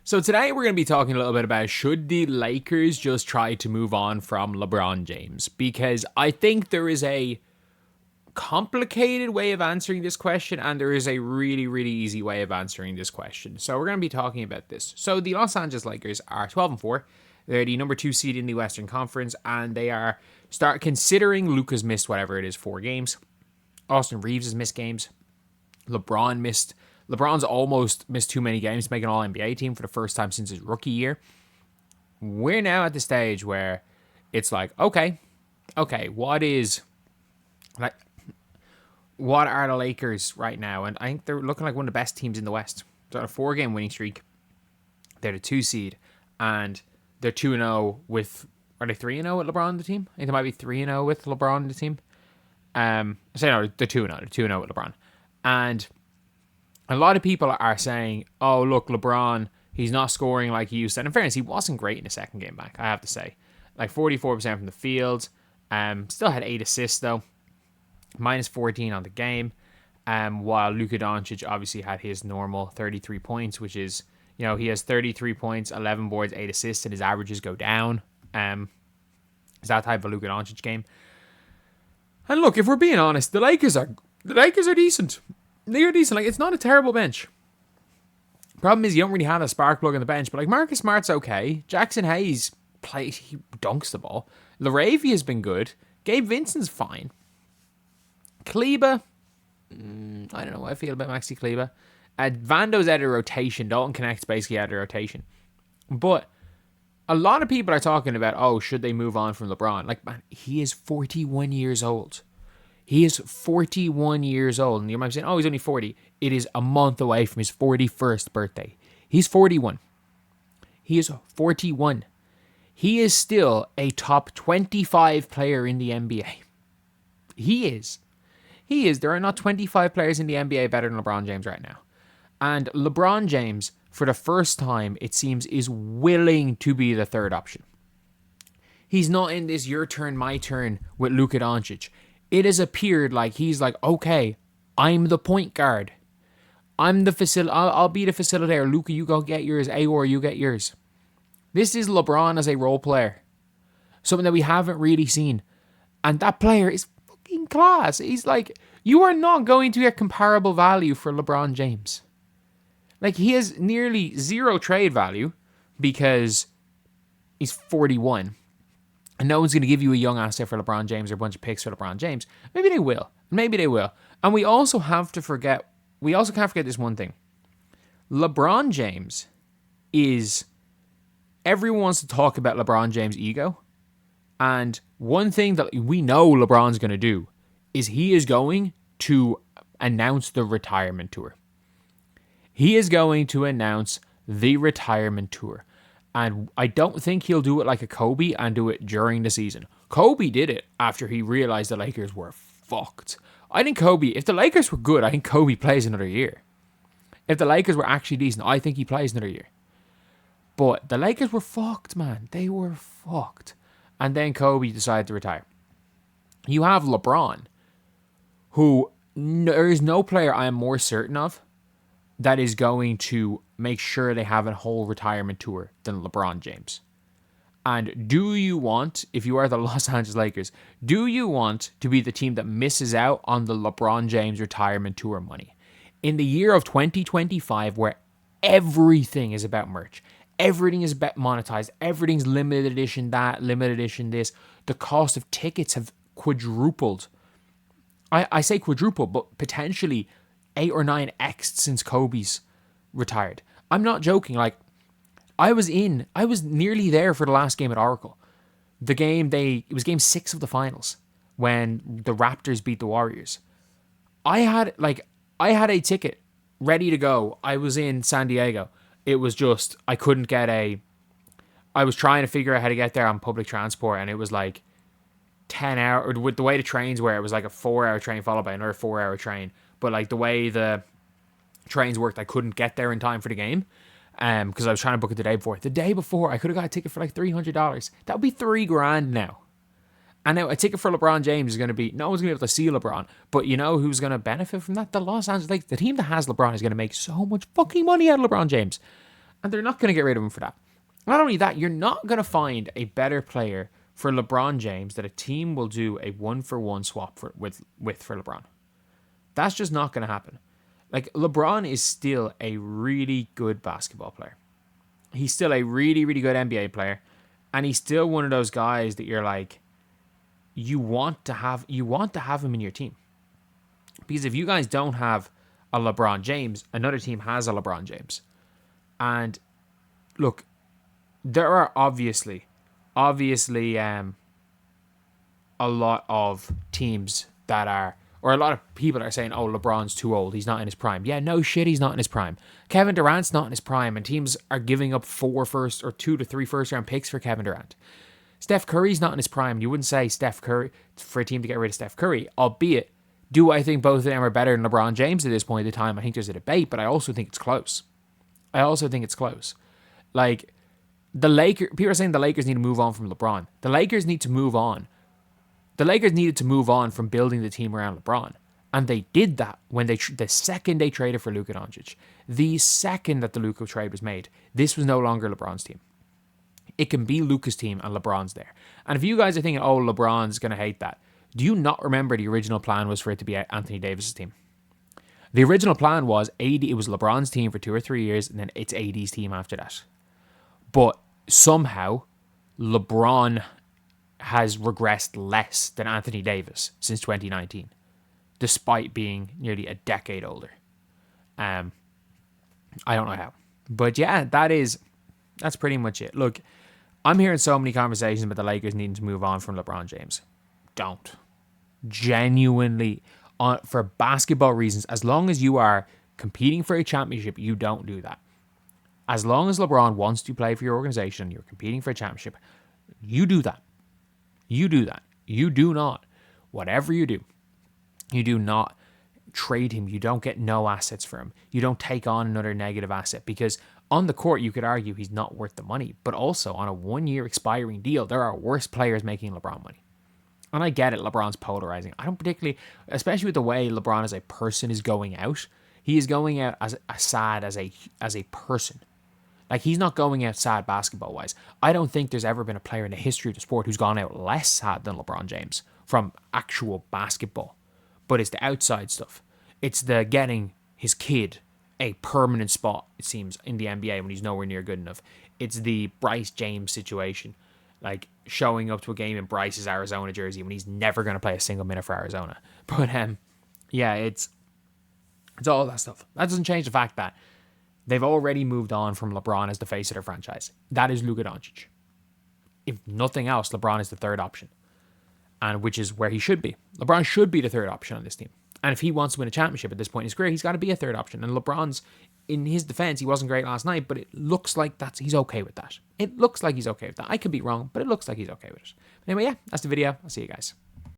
So today we're going to be talking a little bit about should the Lakers just try to move on from LeBron James? Because I think there is a complicated way of answering this question and there is a really, really easy way of answering this question. So we're going to be talking about this. So the Los Angeles Lakers are 12-4. They're the number 2 seed in the Western Conference and they are start considering Luka's missed whatever it is 4 games. Austin Reeves has missed games. LeBron's almost missed too many games to make an All-NBA team for the first time since his rookie year. We're now at the stage where it's like, okay, what are the Lakers right now? And I think they're looking like one of the best teams in the West. They're on a 4-game winning streak. They're the 2 seed, and they're 2-0 with. Are they 3-0 with LeBron on the team? I think they might be 3-0 with LeBron on the team. No, they're 2-0. They're 2-0 with LeBron, and a lot of people are saying, oh, look, LeBron, he's not scoring like he used to. And in fairness, he wasn't great in the second game back, I have to say. Like 44% from the field. Still had 8 assists, though. Minus 14 on the game. While Luka Doncic obviously had his normal 33 points, which is, he has 33 points, 11 boards, 8 assists, and his averages go down. It's that type of Luka Doncic game. And look, if we're being honest, the Lakers are decent. They're decent. Like, it's not a terrible bench. Problem is, you don't really have a spark plug on the bench. But like Marcus Smart's okay. Jackson Hayes he dunks the ball. LaRavia has been good. Gabe Vincent's fine. Kleba, I don't know what I feel about Maxi Kleba. Vando's out of rotation. Dalton Connect's basically out of rotation. But a lot of people are talking about, oh, should they move on from LeBron? Like, man, he is 41 years old. He is 41 years old. And you might be saying, oh, he's only 40. It is a month away from his 41st birthday. He's 41. He is 41. He is still a top 25 player in the NBA. He is. There are not 25 players in the NBA better than LeBron James right now. And LeBron James, for the first time, it seems, is willing to be the third option. He's not in this your turn, my turn with Luka Doncic. It has appeared like he's like, okay, I'm the point guard. I'm the I'll be the facilitator. Luka, you go get yours. Aor, you get yours. This is LeBron as a role player. Something that we haven't really seen. And that player is fucking class. He's like, you are not going to get comparable value for LeBron James. Like, he has nearly zero trade value because he's 41. And no one's going to give you a young asset for LeBron James or a bunch of picks for LeBron James. Maybe they will. And we also can't forget this one thing. LeBron James everyone wants to talk about LeBron James' ego. And one thing that we know LeBron's going to do is he is going to announce the retirement tour. He is going to announce the retirement tour. And I don't think he'll do it like a Kobe and do it during the season. Kobe did it after he realized the Lakers were fucked. I think if the Lakers were good, I think Kobe plays another year. If the Lakers were actually decent, I think he plays another year. But the Lakers were fucked, man. They were fucked. And then Kobe decided to retire. You have LeBron, who there is no player I am more certain of that is going to make sure they have a whole retirement tour than LeBron James. And do you want, if you are the Los Angeles Lakers, do you want to be the team that misses out on the LeBron James retirement tour money? In the year of 2025, where everything is about merch, everything is about monetized, everything's limited edition that, limited edition this, the cost of tickets have quadrupled. I say quadrupled, but potentially 8 or 9x since Kobe's retired. I'm not joking. Like, I was nearly there for the last game at Oracle. It was game 6 of the finals when the Raptors beat the Warriors. I had a ticket ready to go. I was in San Diego. It was just, I was trying to figure out how to get there on public transport, and it was like 10 hours, or with the way the trains were, it was like a 4-hour train followed by another 4-hour train. But like the way the trains worked, I couldn't get there in time for the game because I was trying to book it the day before. The day before, I could have got a ticket for like $300. That would be $3,000 now. And now a ticket for LeBron James is going to be, no one's going to be able to see LeBron. But you know who's going to benefit from that? The Los Angeles Lakers. The team that has LeBron is going to make so much fucking money out of LeBron James. And they're not going to get rid of him for that. Not only that, you're not going to find a better player for LeBron James that a team will do a 1-for-1 swap with for LeBron. That's just not going to happen. Like, LeBron is still a really good basketball player. He's still a really, really good NBA player. And he's still one of those guys that you're like, you want to have him in your team. Because if you guys don't have a LeBron James, another team has a LeBron James. And look, there are obviously a lot of teams that are, or a lot of people are saying, oh, LeBron's too old, he's not in his prime. Yeah, no shit, he's not in his prime. Kevin Durant's not in his prime, and teams are giving up 2 to 3 first round picks for Kevin Durant. Steph Curry's not in his prime. You wouldn't say Steph Curry for a team to get rid of Steph Curry, albeit, do I think both of them are better than LeBron James at this point in time? I think there's a debate, but I also think it's close. Like, the Lakers, people are saying the Lakers need to move on from LeBron. The Lakers need to move on. The Lakers needed to move on from building the team around LeBron. And they did that when the second they traded for Luka Doncic. The second that the Luka trade was made, this was no longer LeBron's team. It can be Luka's team and LeBron's there. And if you guys are thinking, oh, LeBron's going to hate that, do you not remember the original plan was for it to be Anthony Davis's team? The original plan was it was LeBron's team for 2 or 3 years, and then it's AD's team after that. But somehow, LeBron has regressed less than Anthony Davis since 2019, despite being nearly a decade older. I don't know how. But yeah, that's pretty much it. Look, I'm hearing so many conversations about the Lakers needing to move on from LeBron James. Don't. Genuinely, for basketball reasons, as long as you are competing for a championship, you don't do that. As long as LeBron wants to play for your organization, you're competing for a championship, you do that. You do that. You do not. Whatever you do not trade him. You don't get no assets for him. You don't take on another negative asset, because on the court, you could argue he's not worth the money, but also on a 1-year expiring deal, there are worse players making LeBron money. And I get it, LeBron's polarizing. I don't particularly, especially with the way LeBron as a person is going out, he is going out as sad as a person. Like, he's not going out sad basketball-wise. I don't think there's ever been a player in the history of the sport who's gone out less sad than LeBron James from actual basketball. But it's the outside stuff. It's the getting his kid a permanent spot, it seems, in the NBA when he's nowhere near good enough. It's the Bryce James situation. Like, showing up to a game in Bryce's Arizona jersey when he's never going to play a single minute for Arizona. But, yeah, it's all that stuff. That doesn't change the fact that they've already moved on from LeBron as the face of their franchise. That is Luka Doncic. If nothing else, LeBron is the third option, and which is where he should be. LeBron should be the third option on this team. And if he wants to win a championship at this point in his career, he's got to be a third option. And LeBron's, in his defense, he wasn't great last night, but it looks like he's okay with that. It looks like he's okay with that. I could be wrong, but it looks like he's okay with it. But anyway, yeah, that's the video. I'll see you guys.